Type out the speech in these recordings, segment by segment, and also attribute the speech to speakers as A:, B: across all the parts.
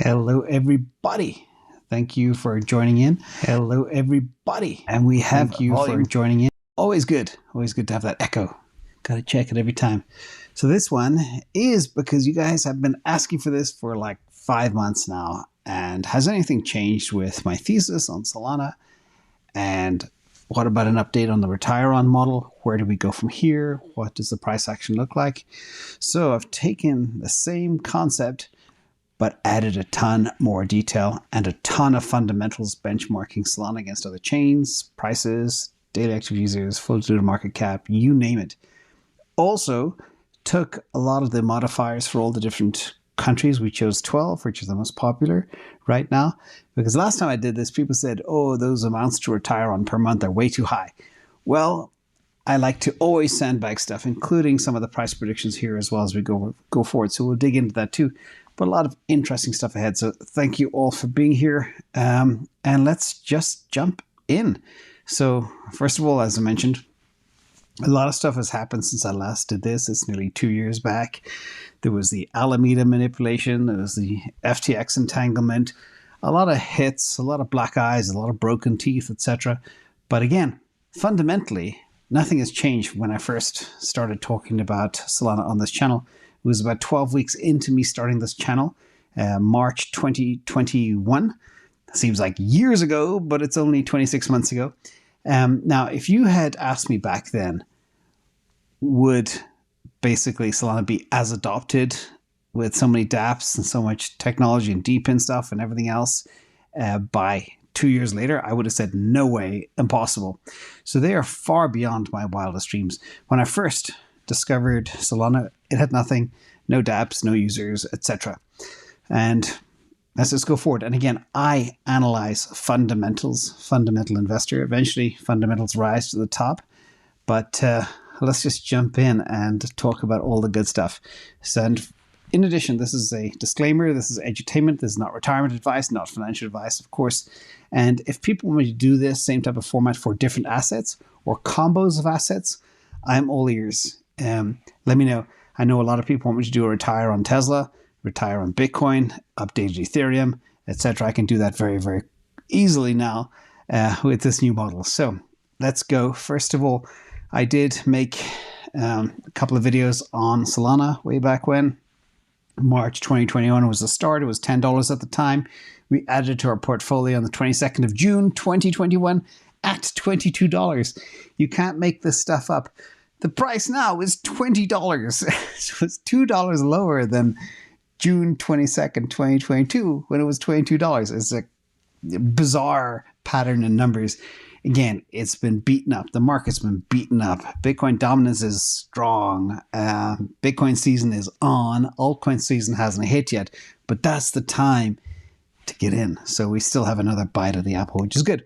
A: Hello, everybody. Thank you for joining in. Hello, everybody. And we have you for joining in. Always good. Always good to have that echo. Got to check it every time. So this one is because you guys have been asking for this for like 5 months now. And has anything changed with my thesis on Solana? And what about an update on the retire on model? Where do we go from here? What does the price action look like? So I've taken the same concept, but added a ton more detail and a ton of fundamentals benchmarking Solana against other chains, prices, daily active users, full diluted market cap, you name it. Also took a lot of the modifiers for all the different countries. We chose 12, which is the most popular right now, because last time I did this, people said, oh, those amounts to retire on per month are way too high. Well, I like to always sandbag stuff, including some of the price predictions here as well as we go forward. So we'll dig into that too. But a lot of interesting stuff ahead. So thank you all for being here. And let's just jump in. So first of all, as I mentioned, a lot of stuff has happened since I last did this. It's nearly 2 years back. There was the Alameda manipulation. There was the FTX entanglement. A lot of hits, a lot of black eyes, a lot of broken teeth, etc. But again, fundamentally, nothing has changed when I first started talking about Solana on this channel. It was about 12 weeks into me starting this channel, March 2021. Seems like years ago, but it's only 26 months ago. Now, if you had asked me back then, would basically Solana be as adopted with so many dApps and so much technology and deep-in stuff and everything else by 2 years later, I would have said, no way, impossible. So they are far beyond my wildest dreams. When I first discovered Solana, it had nothing, no dApps, no users, etc. And let's just go forward. And again, I analyze fundamentals, fundamental investor. Eventually, fundamentals rise to the top. But let's just jump in and talk about all the good stuff. So, and in addition, this is a disclaimer. This is edutainment. This is not retirement advice, not financial advice, of course. And if people want me to do this same type of format for different assets or combos of assets, I'm all ears. Let me know. I know a lot of people want me to do a retire on Tesla, retire on Bitcoin, updated Ethereum, etc. I can do that very, very easily now with this new model. So let's go. First of all, I did make a couple of videos on Solana way back when. March 2021 was the start. It was $10 at the time. We added it to our portfolio on the 22nd of June 2021 at $22. You can't make this stuff up. The price now is $20. So it's $2 lower than June 22nd, 2022, when it was $22. It's a bizarre pattern in numbers. Again, it's been beaten up. The market's been beaten up. Bitcoin dominance is strong. Bitcoin season is on. Altcoin season hasn't hit yet, but that's the time to get in. So we still have another bite of the apple, which is good.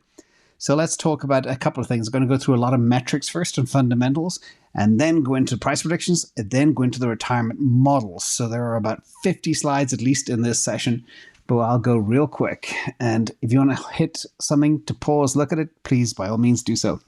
A: So let's talk about a couple of things. I'm going to go through a lot of metrics first and fundamentals, and then go into price predictions, and then go into the retirement models. So there are about 50 slides at least in this session, but I'll go real quick. And if you want to hit something to pause, look at it, please, by all means, do so.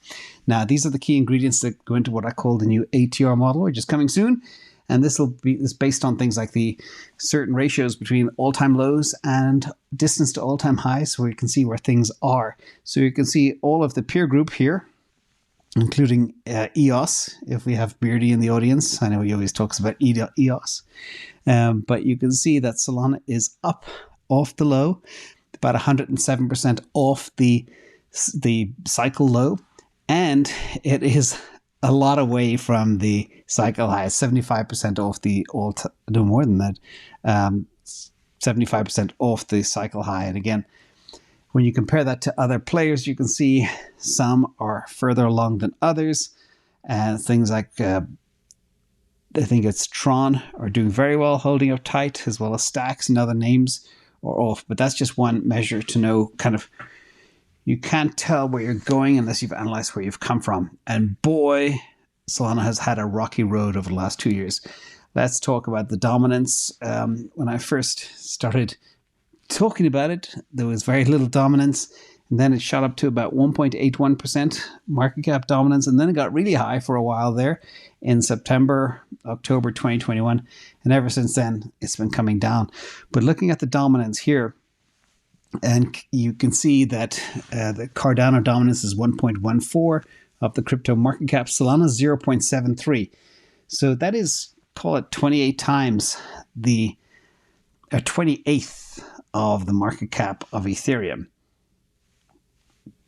A: Now, these are the key ingredients that go into what I call the new ATR model, which is coming soon. And this is based on things like the certain ratios between all-time lows and distance to all-time highs, so we can see where things are. So you can see all of the peer group here, including EOS, if we have Beardy in the audience. I know he always talks about EOS. But you can see that Solana is up off the low, about 107% off the cycle low, and it is a lot away from the cycle high, 75% off the no more than that, 75% off the cycle high. And again, when you compare that to other players, you can see some are further along than others. And things like, I think it's Tron are doing very well, holding up tight, as well as Stacks and other names are off. But that's just one measure to know kind of, you can't tell where you're going unless you've analyzed where you've come from. And boy, Solana has had a rocky road over the last 2 years. Let's talk about the dominance. When I first started talking about it, there was very little dominance. and then it shot up to about 1.81% market cap dominance, and then it got really high for a while there in September, October 2021, and ever since then it's been coming down. But looking at the dominance here, and you can see that the Cardano dominance is 1.14 of the crypto market cap. Solana 0.73. So that is, call it 28 times the 28th of the market cap of Ethereum.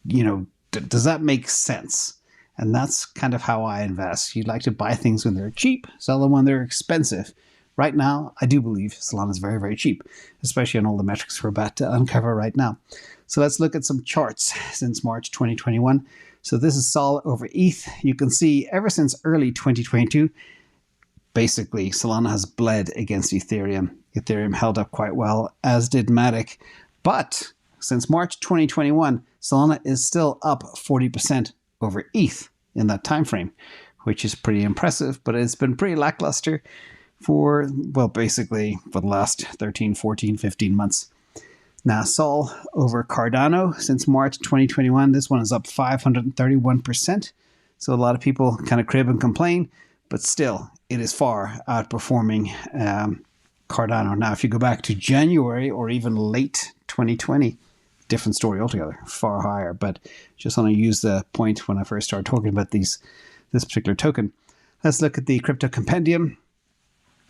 A: You know, does that make sense? And that's kind of how I invest. You like to buy things when they're cheap, sell them when they're expensive. Right now, I do believe Solana is very, very cheap, especially on all the metrics we're about to uncover right now. So let's look at some charts since March 2021. So this is Sol over ETH. You can see ever since early 2022, basically Solana has bled against Ethereum. Ethereum held up quite well, as did Matic. But since March 2021, Solana is still up 40% over ETH in that time frame, which is pretty impressive, but it's been pretty lackluster for, well, basically for the last 13, 14, 15 months. Now, Sol over Cardano since March 2021, this one is up 531%. So a lot of people kind of crib and complain, but still, it is far outperforming Cardano. Now, if you go back to January or even late 2020, different story altogether, far higher. But just want to use the point when I first started talking about this particular token. Let's look at the crypto compendium.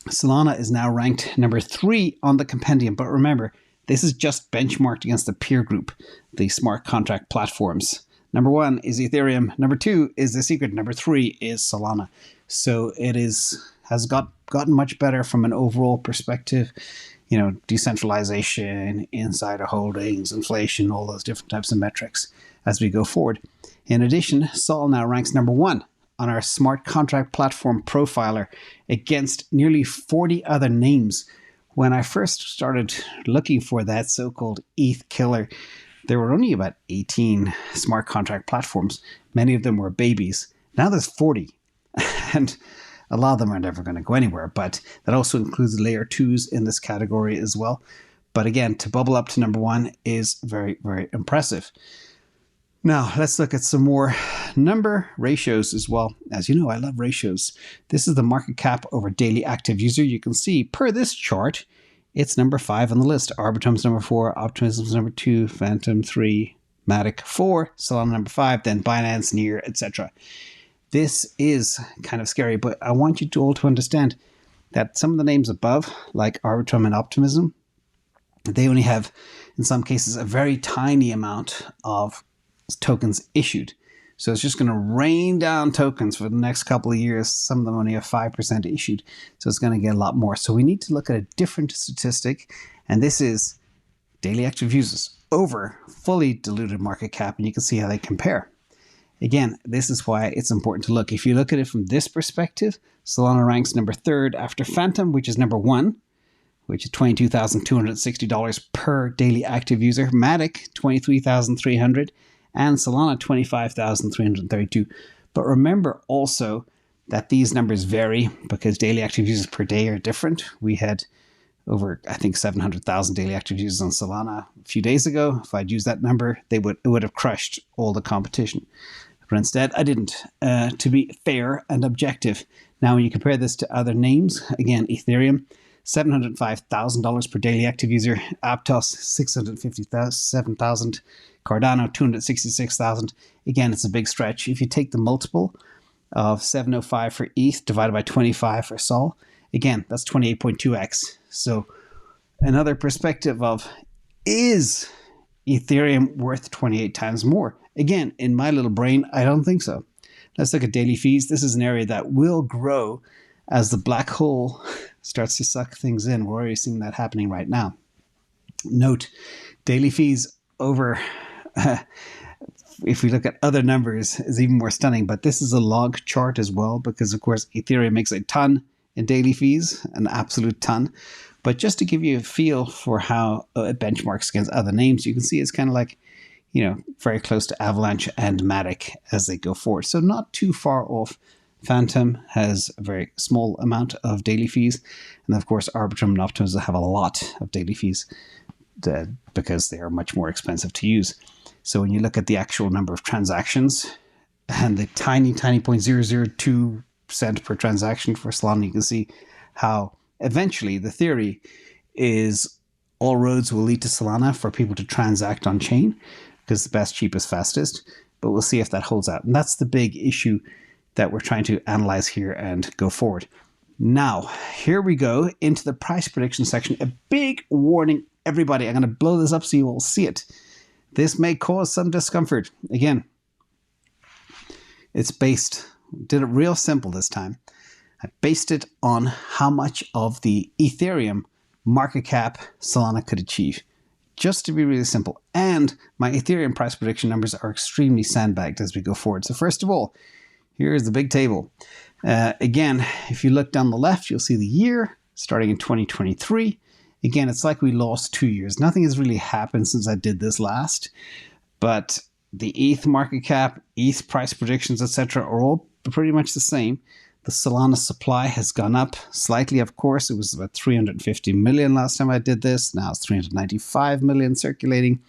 A: Solana is now ranked number 3 on the compendium, but remember, this is just benchmarked against the peer group, the smart contract platforms. Number 1 is Ethereum, number 2 is the secret, number 3 is Solana. So it has gotten much better from an overall perspective, you know, decentralization, insider holdings, inflation, all those different types of metrics as we go forward. In addition, Sol now ranks number 1 on our smart contract platform profiler against nearly 40 other names. When I first started looking for that so-called ETH killer, there were only about 18 smart contract platforms. Many of them were babies. Now there's 40. And a lot of them are never going to go anywhere, but that also includes layer 2s in this category as well. But again, to bubble up to number 1 is very, very impressive. Now, let's look at some more number ratios as well. As you know, I love ratios. This is the market cap over daily active user. You can see per this chart, it's number 5 on the list. Arbitrum's number 4, Optimism's number 2, Phantom 3, Matic 4, Solana number 5, then Binance, Near, etc. This is kind of scary, but I want you to all to understand that some of the names above, like Arbitrum and Optimism, they only have, in some cases, a very tiny amount of tokens issued. So it's just going to rain down tokens for the next couple of years. Some of them only have 5% issued. So it's going to get a lot more. So we need to look at a different statistic. And this is daily active users over fully diluted market cap. And you can see how they compare. Again, this is why it's important to look. If you look at it from this perspective, Solana ranks number 3rd after Phantom, which is number 1, which is $22,260 per daily active user. Matic, $23,300. And Solana, $25,332. But remember also that these numbers vary because daily active users per day are different. We had over, I think, 700,000 daily active users on Solana a few days ago. If I'd used that number, it would have crushed all the competition. But instead, I didn't, to be fair and objective. Now, when you compare this to other names, again, Ethereum, $705,000 per daily active user. Aptos, $657,000. Cardano, $266,000. Again, it's a big stretch. If you take the multiple of 705 for ETH divided by 25 for Sol, again, that's 28.2x. So another perspective of, is Ethereum worth 28 times more? Again, in my little brain, I don't think so. Let's look at daily fees. This is an area that will grow as the black hole starts to suck things in. We're already seeing that happening right now. Note, daily fees over, if we look at other numbers, is even more stunning. But this is a log chart as well, because of course Ethereum makes a ton in daily fees, an absolute ton. But just to give you a feel for how it benchmarks against other names, you can see it's kind of like, you know, very close to Avalanche and Matic as they go forward. So not too far off. Phantom has a very small amount of daily fees. And of course, Arbitrum and Optimism have a lot of daily fees because they are much more expensive to use. So when you look at the actual number of transactions and the tiny 0.002 cent per transaction for Solana, you can see how eventually the theory is all roads will lead to Solana for people to transact on chain because the best, cheapest, fastest. But we'll see if that holds out. And that's the big issue that we're trying to analyze here and go forward. Now, here we go into the price prediction section. A big warning, everybody. I'm going to blow this up so you all see it. This may cause some discomfort. Again, it's based, did it real simple this time. I based it on how much of the Ethereum market cap Solana could achieve. Just to be really simple. And my Ethereum price prediction numbers are extremely sandbagged as we go forward. So first of all, here's the big table. Again, if you look down the left, you'll see the year starting in 2023. Again, it's like we lost 2 years. Nothing has really happened since I did this last. But the ETH market cap, ETH price predictions, etc. are all pretty much the same. The Solana supply has gone up slightly, of course. It was about 350 million last time I did this. Now it's 395 million circulating.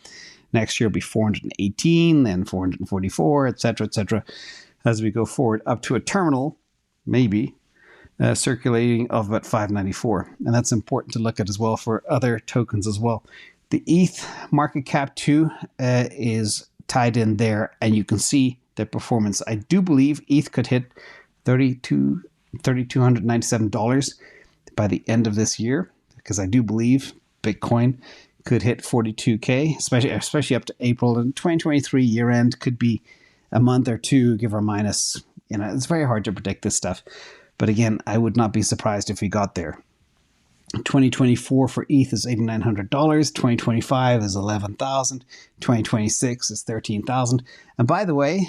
A: Next year will be 418, then 444, etc., as we go forward up to a terminal, maybe, circulating of about 594. And that's important to look at as well for other tokens as well. The ETH market cap too is tied in there, and you can see the performance. I do believe ETH could hit $3,297 by the end of this year, because I do believe Bitcoin could hit 42K, especially up to April. And 2023 year end could be a month or two, give or minus. You know, it's very hard to predict this stuff. But again, I would not be surprised if we got there. 2024 for ETH is $8,900. 2025 is $11,000. 2026 is $13,000. And by the way,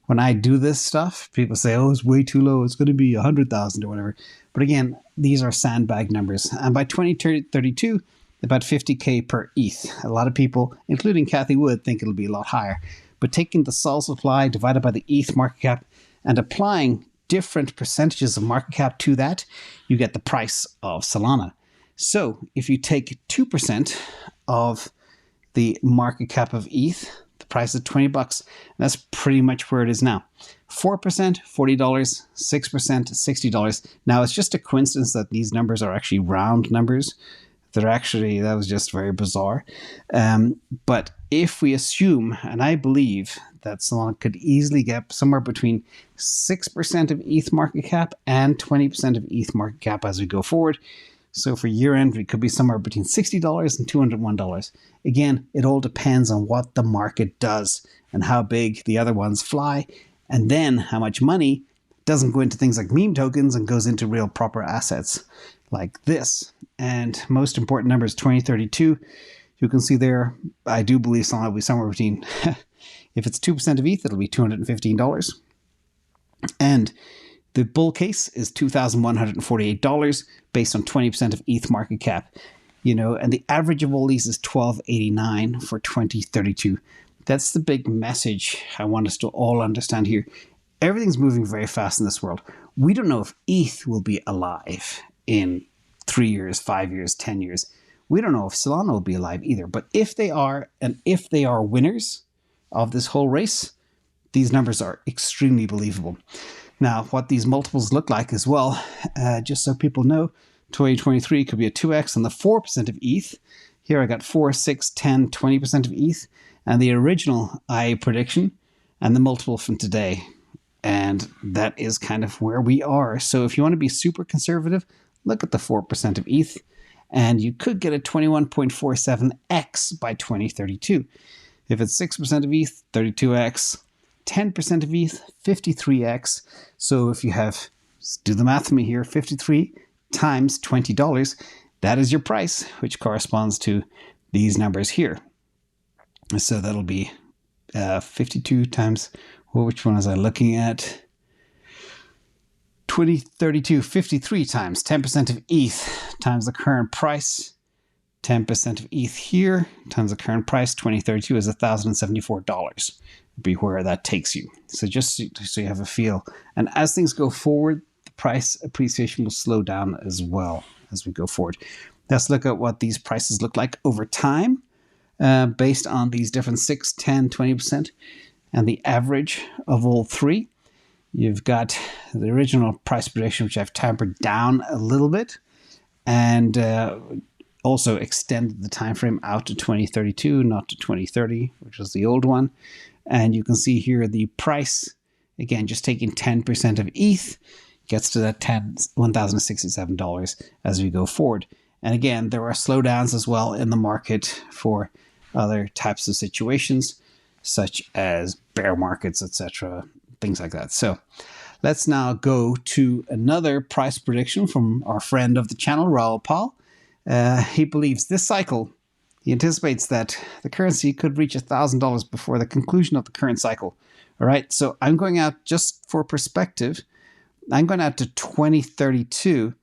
A: when I do this stuff, people say, oh, it's way too low. It's going to be 100,000 or whatever. But again, these are sandbag numbers. And by 2032, about 50K per ETH. A lot of people, including Kathy Wood, think it'll be a lot higher. But taking the SOL supply divided by the ETH market cap and applying different percentages of market cap to that, you get the price of Solana. So if you take 2% of the market cap of ETH, the price is $20. And that's pretty much where it is now. 4%, $40, 6%, $60. Now, it's just a coincidence that these numbers are actually round numbers. That was just very bizarre. But if we assume, and I believe that Solana could easily get somewhere between 6% of ETH market cap and 20% of ETH market cap as we go forward. So for year end, we could be somewhere between $60 and $201. Again, it all depends on what the market does and how big the other ones fly, and then how much money doesn't go into things like meme tokens and goes into real proper assets like this. And most important number is 2032. You can see there, I do believe Solana will be somewhere between, if it's 2% of ETH, it'll be $215. And the bull case is $2,148 based on 20% of ETH market cap. You know, and the average of all these is $1,289 for 2032. That's the big message I want us to all understand here. Everything's moving very fast in this world. We don't know if ETH will be alive in 3 years, 5 years, 10 years. We don't know if Solana will be alive either. But if they are, and if they are winners of this whole race, these numbers are extremely believable. Now, what these multiples look like as well, just so people know, 2023 could be a 2x on the 4% of ETH. Here I got 4, 6, 10, 20% of ETH. And the original IA prediction and the multiple from today. And that is kind of where we are. So if you want to be super conservative, look at the 4% of ETH. And you could get a 21.47x by 2032. If it's 6% of ETH, 32x. 10% of ETH, 53x. So if you have, do the math for me here, 53 times $20, that is your price, which corresponds to these numbers here. So that'll be 52 times, well, which one was I looking at? 2032, 53 times 10% of ETH times the current price. 10% of ETH here times the current price, 2032 is $1,074. Be where that takes you. So just so you have a feel. And as things go forward, the price appreciation will slow down as well as we go forward. Let's look at what these prices look like over time. based on these different 6, 10, 20%, and the average of all three. You've got the original price prediction, which I've tampered down a little bit, and also extended the time frame out to 2032, not to 2030, which was the old one. And you can see here the price, again, just taking 10% of ETH, gets to that $1,067 as we go forward. And again, there are slowdowns as well in the market for other types of situations, such as bear markets, etc., things like that. So let's now go to another price prediction from our friend of the channel, Raoul. He believes this cycle, he anticipates that the currency could reach $1,000 before the conclusion of the current cycle. All right, so I'm going out, just for perspective, I'm going out to 2032,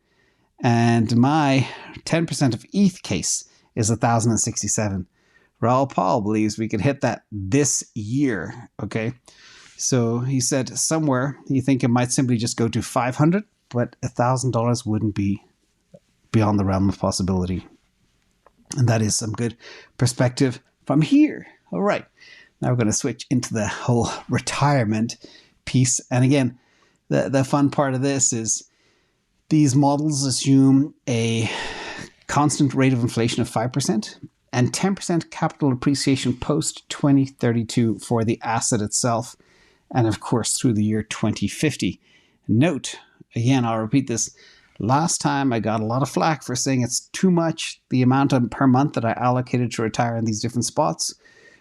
A: and my 10% of ETH case is 1,067. Raoul believes we could hit that this year, okay? So he said somewhere, you think it might simply just go to 500, but $1,000 wouldn't be beyond the realm of possibility. And that is some good perspective from here. All right, now we're going to switch into the whole retirement piece. And again, the fun part of this is these models assume a constant rate of inflation of 5% and 10% capital appreciation post 2032 for the asset itself, and of course through the year 2050. Note, again, I'll repeat this, last time I got a lot of flack for saying it's too much. The amount per month that I allocated to retire in these different spots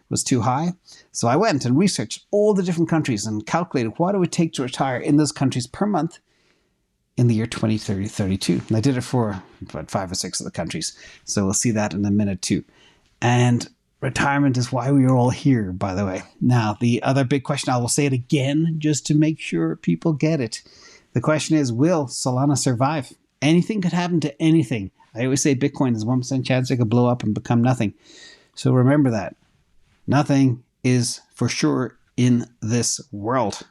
A: was too high. So I went and researched all the different countries and calculated what it would take to retire in those countries per month in the year 2032. And I did it for about 5 or 6 of the countries. So we'll see that in a minute too. And retirement is why we are all here, by the way. Now, the other big question, I will say it again just to make sure people get it. The question is, will Solana survive? Anything could happen to anything. I always say Bitcoin is 1% chance it could blow up and become nothing. So remember that. Nothing is for sure in this world.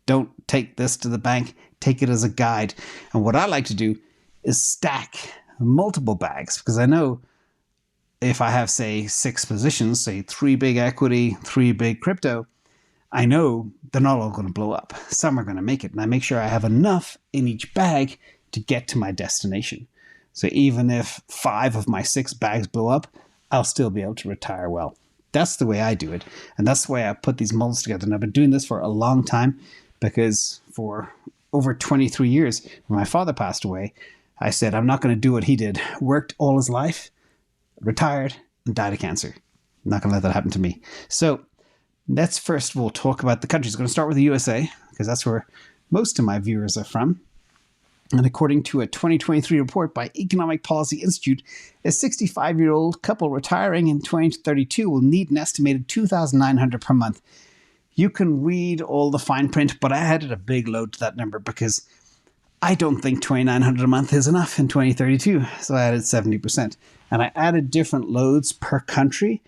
A: Don't take this to the bank. Take it as a guide. And what I like to do is stack multiple bags, because I know if I have, say, 6 positions, say 3 big equity, 3 big crypto, I know they're not all going to blow up. Some are going to make it. And I make sure I have enough in each bag to get to my destination. So even if 5 of my 6 bags blow up, I'll still be able to retire well. That's the way I do it. And that's the way I put these models together. And I've been doing this for a long time, because for over 23 years, when my father passed away, I said, I'm not going to do what he did. Worked all his life, retired, and died of cancer. I'm not going to let that happen to me. So let's first of all talk about the countries. I'm going to start with the USA, because that's where most of my viewers are from. And according to a 2023 report by Economic Policy Institute, a 65-year-old couple retiring in 2032 will need an estimated $2,900 per month. You can read all the fine print, but I added a big load to that number because I don't think $2,900 a month is enough in 2032. So I added 70%. And I added different loads per country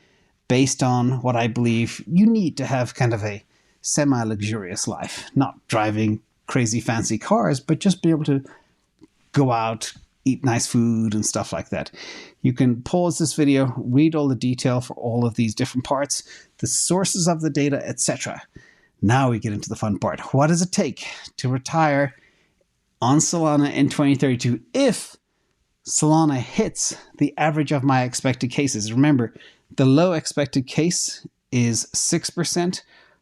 A: based on what I believe you need to have kind of a semi-luxurious life. Not driving crazy fancy cars, but just be able to go out, eat nice food and stuff like that. You can pause this video, read all the detail for all of these different parts, the sources of the data, etc. Now we get into the fun part. What does it take to retire on Solana in 2032 if Solana hits the average of my expected cases? Remember, the low expected case is 6%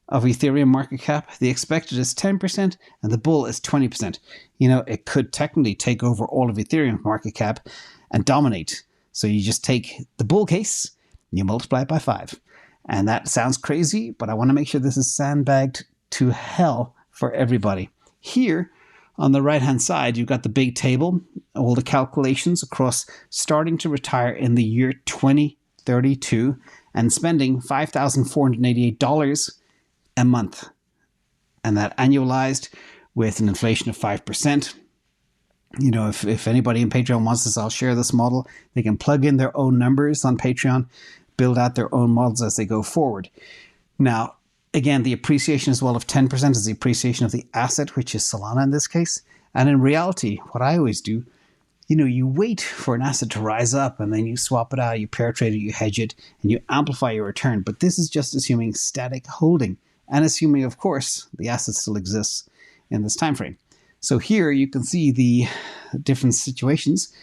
A: of Ethereum market cap. The expected is 10%, and the bull is 20%. You know, it could technically take over all of Ethereum market cap and dominate. So you just take the bull case, you multiply it by 5. And that sounds crazy, but I want to make sure this is sandbagged to hell for everybody. Here, on the right-hand side, you've got the big table, all the calculations across starting to retire in the year 2032 and spending $5,488 a month. And that annualized with an inflation of 5%. You know, if anybody in Patreon wants this, I'll share this model. They can plug in their own numbers on Patreon, build out their own models as they go forward. Now, again, the appreciation as well of 10% is the appreciation of the asset, which is Solana in this case. And in reality, what I always do you wait for an asset to rise up and then you swap it out, you pair trade it, you hedge it, and you amplify your return. But this is just assuming static holding and assuming, of course, the asset still exists in this time frame. So here you can see the different situations.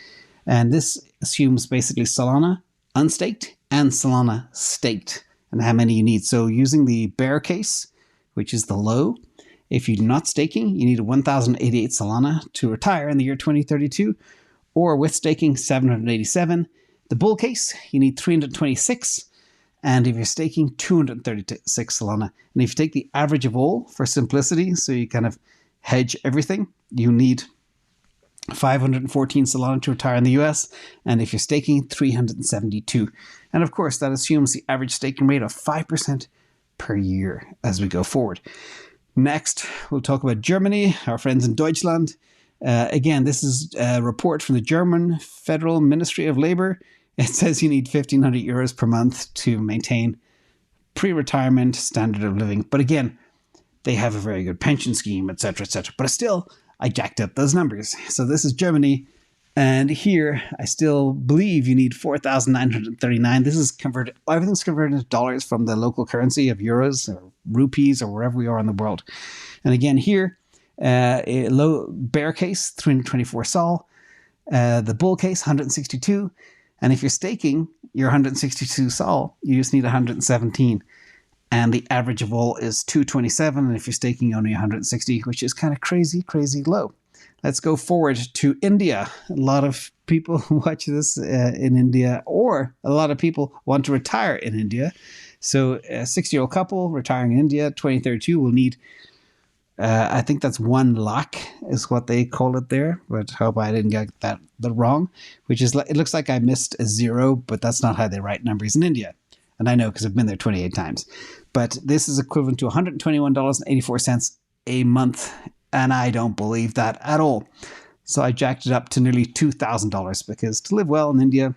A: And this assumes basically Solana unstaked and Solana staked and how many you need. So using the bear case, which is the low, if you're not staking, you need 1,088 Solana to retire in the year 2032, or with staking, 787. The bull case, you need 326. And if you're staking, 236 Solana. And if you take the average of all for simplicity, so you kind of hedge everything, you need 514 Solana to retire in the US. And if you're staking, 372. And of course, that assumes the average staking rate of 5% per year as we go forward. Next, we'll talk about Germany, our friends in Deutschland. Again, this is a report from the German Federal Ministry of Labor. It says you need 1,500 euros per month to maintain pre-retirement standard of living. But again, they have a very good pension scheme, etc., etc. But still, I jacked up those numbers. So this is Germany. And here, I still believe you need 4,939. This is converted, everything's converted into dollars from the local currency of euros or rupees or wherever we are in the world. And again, here, a low bear case, 324 sol. The bull case, 162. And if you're staking your 162 sol, you just need 117. And the average of all is 227. And if you're staking only 160, which is kind of crazy, crazy low. Let's go forward to India. A lot of people watch this in India, or a lot of people want to retire in India. So a 60-year-old couple retiring in India, 2032, will need, I think that's 1 lakh is what they call it there. But hope I didn't get that wrong, which is, it looks like I missed a 0, but that's not how they write numbers in India. And I know because I've been there 28 times. But this is equivalent to $121.84 a month. And I don't believe that at all. So I jacked it up to nearly $2,000 because to live well in India,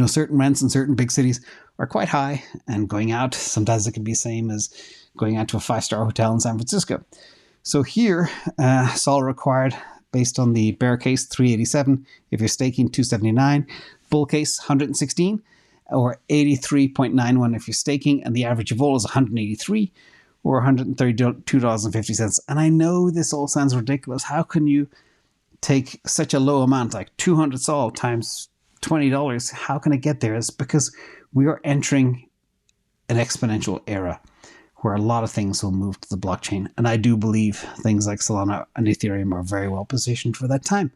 A: certain rents in certain big cities are quite high. And going out, sometimes it can be the same as going out to a 5-star hotel in San Francisco. So here, SOL required based on the bear case, 387. If you're staking, 279. Bull case, 116. Or 83.91 if you're staking. And the average of all is 183. Or $132.50. And I know this all sounds ridiculous. How can you take such a low amount, like 200 sol times $20? How can it get there? It's because we are entering an exponential era where a lot of things will move to the blockchain. And I do believe things like Solana and Ethereum are very well positioned for that time.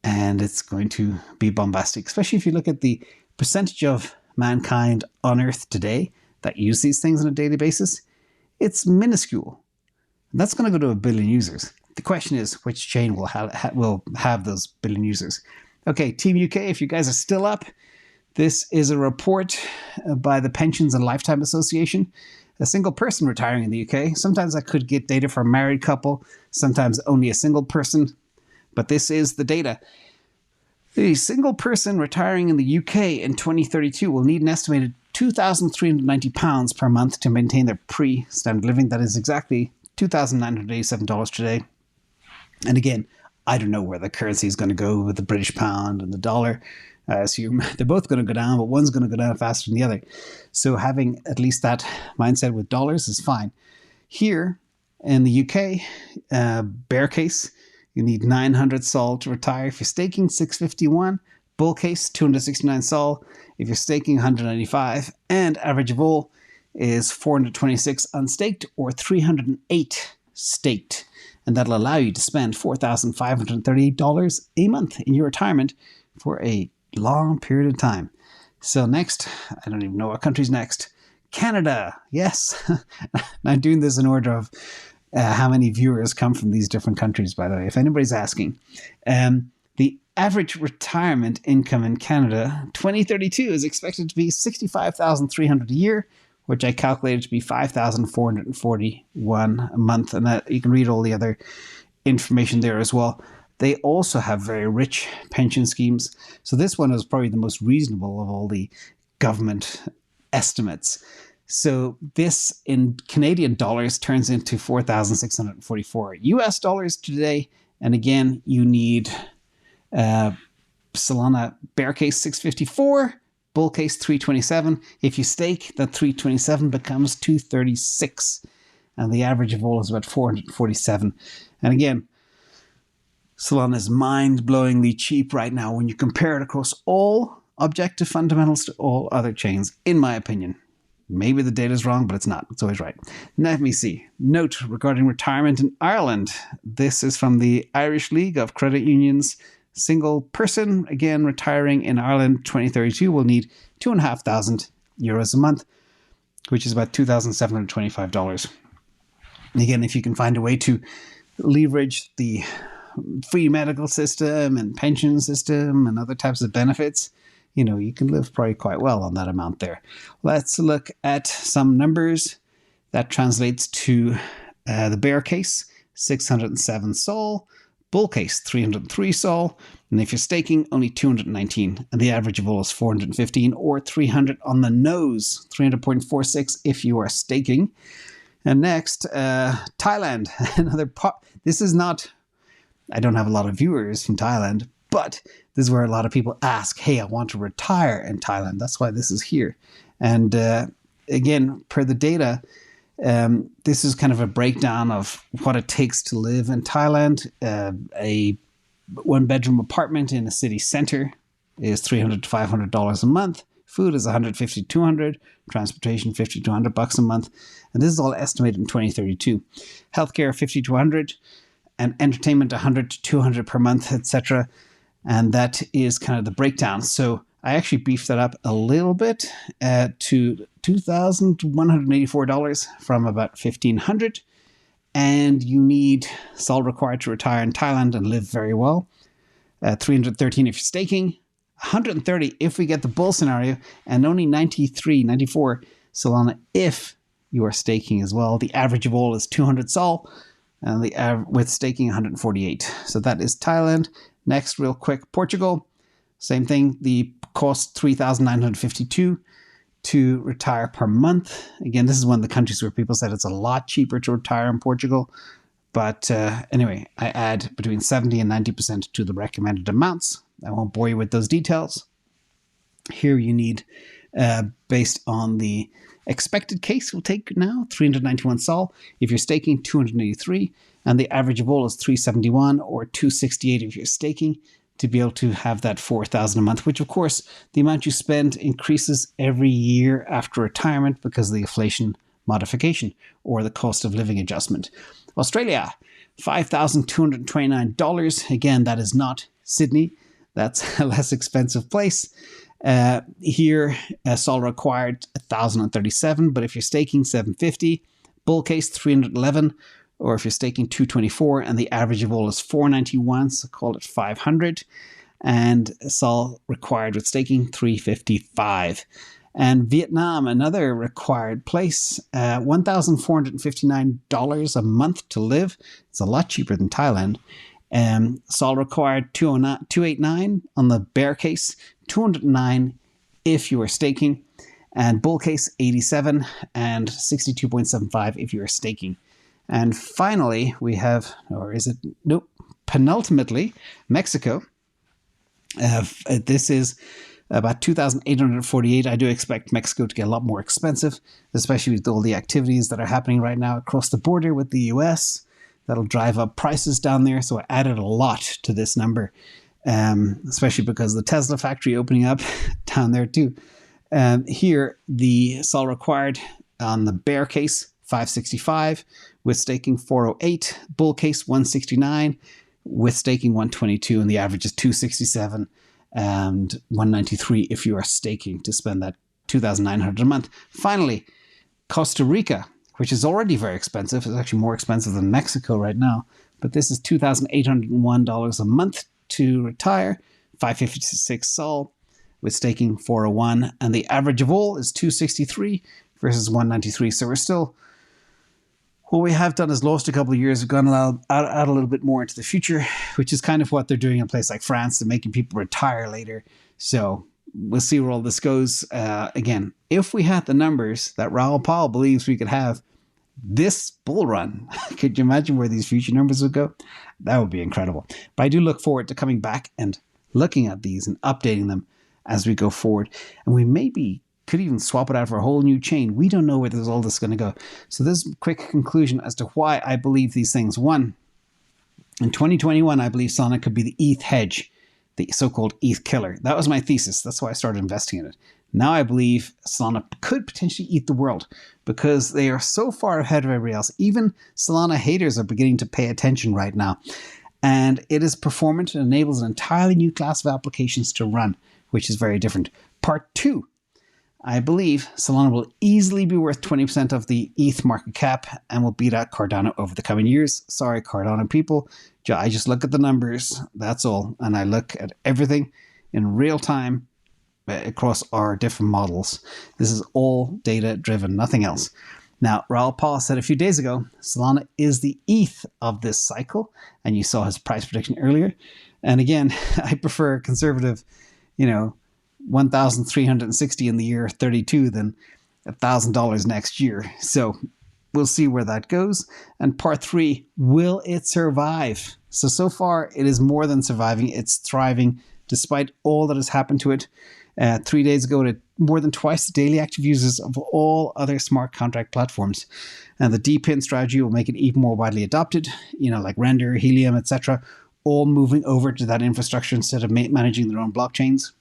A: And it's going to be bombastic, especially if you look at the percentage of mankind on Earth today that use these things on a daily basis. It's minuscule. That's going to go to 1 billion users. The question is, which chain will have those billion users? Okay, Team UK, if you guys are still up, this is a report by the Pensions and Lifetime Association. A single person retiring in the UK. Sometimes I could get data for a married couple, sometimes only a single person, but this is the data. The single person retiring in the UK in 2032 will need an estimated £2,390 per month to maintain their pre-standard living. That is exactly $2,987 today. And again, I don't know where the currency is going to go with the British pound and the dollar. I assume they're both going to go down, but one's going to go down faster than the other. So having at least that mindset with dollars is fine. Here in the UK, bear case, you need 900 sol to retire. If you're staking, 651. Bull case, 269 sol. If you're staking, 195. And average of all is 426 unstaked or 308 staked. And that'll allow you to spend $4,538 a month in your retirement for a long period of time. So next, I don't even know what country's next. Canada, yes. I'm doing this in order of how many viewers come from these different countries, by the way, if anybody's asking. The average retirement income in Canada, 2032, is expected to be $65,300 a year, which I calculated to be $5,441 a month. And that, you can read all the other information there as well. They also have very rich pension schemes. So this one is probably the most reasonable of all the government estimates. So this in Canadian dollars turns into 4,644 US dollars today. And again, you need Solana bear case 654, bull case 327. If you stake, that 327 becomes 236. And the average of all is about 447. And again, Solana is mind-blowingly cheap right now when you compare it across all objective fundamentals to all other chains, in my opinion. Maybe the data is wrong, but it's not. It's always right. Let me see. Note regarding retirement in Ireland. This is from the Irish League of Credit Unions. Single person, again, retiring in Ireland 2032 will need €2,500 a month, which is about $2,725. Again, if you can find a way to leverage the free medical system and pension system and other types of benefits, you can live probably quite well on that amount there. Let's look at some numbers. That translates to the bear case, 607 sol, bull case, 303 sol, and if you're staking, only 219, and the average of all is 415, or 300 on the nose, 300.46 if you are staking. And next, Thailand, another part. This is not, I don't have a lot of viewers from Thailand, but this is where a lot of people ask, hey, I want to retire in Thailand. That's why this is here. And again, per the data, this is kind of a breakdown of what it takes to live in Thailand. A one-bedroom apartment in a city center is $300 to $500 a month. Food is $150 to $200. Transportation, $50 to $100 a month. And this is all estimated in 2032. Healthcare, $50 to $100. And entertainment, $100 to $200 per month, etc. And that is kind of the breakdown. So I actually beefed that up a little bit to $2,184 from about $1,500. And you need SOL required to retire in Thailand and live very well. 313 if you're staking. 130 if we get the bull scenario. And only 94 Solana if you are staking as well. The average of all is 200 SOL. And with staking 148. So that is Thailand. Next, real quick, Portugal. Same thing. The cost $3,952 to retire per month. Again, this is one of the countries where people said it's a lot cheaper to retire in Portugal. But anyway, I add between 70 and 90% to the recommended amounts. I won't bore you with those details. Here you need, based on the expected case, we'll take now 391 SOL. If you're staking, 283. And the average of all is 371 or 268 if you're staking, to be able to have that 4,000 a month, which of course the amount you spend increases every year after retirement because of the inflation modification or the cost of living adjustment. Australia, $5,229. Again, that is not Sydney. That's a less expensive place. Here, SOL required 1,037, but if you're staking, 750. Bull case, 311, or if you're staking, 224, and the average of all is 491, so call it 500. And SOL required with staking, 355. And Vietnam, another required place, $1,459 a month to live. It's a lot cheaper than Thailand. SOL required 289 on the bear case, 209 if you are staking, and bull case 87 and 62.75 if you are staking. And finally, we have, or is it? Nope. Penultimately, Mexico. This is about 2,848. I do expect Mexico to get a lot more expensive, especially with all the activities that are happening right now across the border with the US. That'll drive up prices down there. So I added a lot to this number, especially because the Tesla factory opening up down there too. Here, the SOL required on the bear case, 565, with staking 408, bull case 169, with staking 122, and the average is 267 and 193 if you are staking to spend that 2,900 a month. Finally, Costa Rica, which is already very expensive. It's actually more expensive than Mexico right now, but this is $2,801 a month to retire, 556 SOL, with staking 401, and the average of all is 263 versus 193. So we're still, what we have done is lost a couple of years. We've gone out a little bit more into the future, which is kind of what they're doing in a place like France, to making people retire later. So we'll see where all this goes. Again, if we had the numbers that Raoul believes we could have, this bull run. Could you imagine where these future numbers would go? That would be incredible. But I do look forward to coming back and looking at these and updating them as we go forward. And we maybe could even swap it out for a whole new chain. We don't know where all this is going to go. So this is a quick conclusion as to why I believe these things. One, in 2021, I believe Solana could be the ETH hedge, the so-called ETH killer. That was my thesis. That's why I started investing in it. Now I believe Solana could potentially eat the world because they are so far ahead of everybody else. Even Solana haters are beginning to pay attention right now. And it is performant and enables an entirely new class of applications to run, which is very different. Part 2. I believe Solana will easily be worth 20% of the ETH market cap and will beat out Cardano over the coming years. Sorry, Cardano people. I just look at the numbers. That's all. And I look at everything in real time across our different models. This is all data driven, nothing else. Now, Raoul Paul said a few days ago, Solana is the ETH of this cycle. And you saw his price prediction earlier. And again, I prefer conservative, 1,360 in the year 32 than $1,000 next year. So we'll see where that goes. And part 3, will it survive? So far, it is more than surviving. It's thriving despite all that has happened to it. 3 days ago, it had more than twice the daily active users of all other smart contract platforms. And the DPIN strategy will make it even more widely adopted, like Render, Helium, etc., all moving over to that infrastructure instead of managing their own blockchains.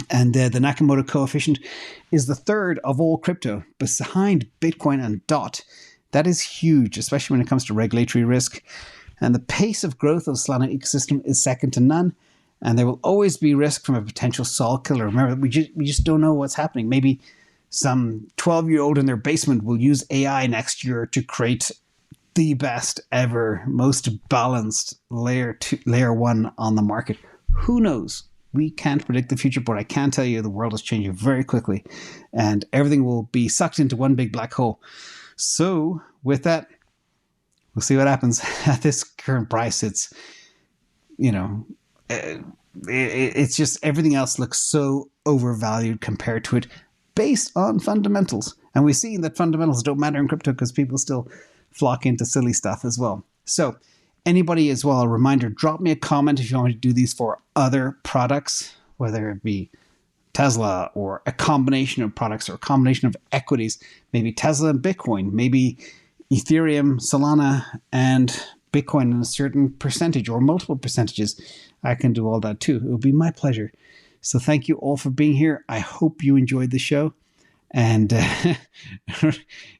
A: And the Nakamoto coefficient is the third of all crypto, behind Bitcoin and DOT. That is huge, especially when it comes to regulatory risk. And the pace of growth of the Solana ecosystem is second to none. And there will always be risk from a potential Sol killer. Remember, we just don't know what's happening. Maybe some 12-year-old in their basement will use AI next year to create the best ever, most balanced layer 1 on the market. Who knows? We can't predict the future, but I can tell you the world is changing very quickly and everything will be sucked into one big black hole. So with that, we'll see what happens. At this current price, it's, it's just everything else looks so overvalued compared to it based on fundamentals. And we've seen that fundamentals don't matter in crypto because people still flock into silly stuff as well. So anybody as well, a reminder, drop me a comment if you want me to do these for other products, whether it be Tesla or a combination of products or a combination of equities, maybe Tesla and Bitcoin, maybe Ethereum, Solana, and Bitcoin in a certain percentage or multiple percentages. I can do all that too. It will be my pleasure. So thank you all for being here. I hope you enjoyed the show. And yeah,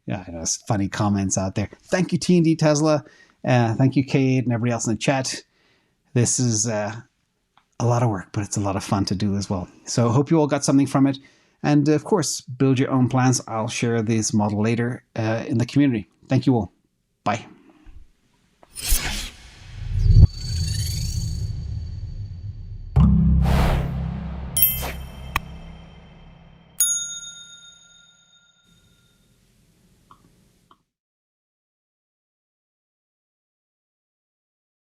A: I know, funny comments out there. Thank you, T&D Tesla. Thank you, Kate, and everybody else in the chat. This is a lot of work, but it's a lot of fun to do as well. So I hope you all got something from it. And of course, build your own plans. I'll share this model later in the community. Thank you all. Bye.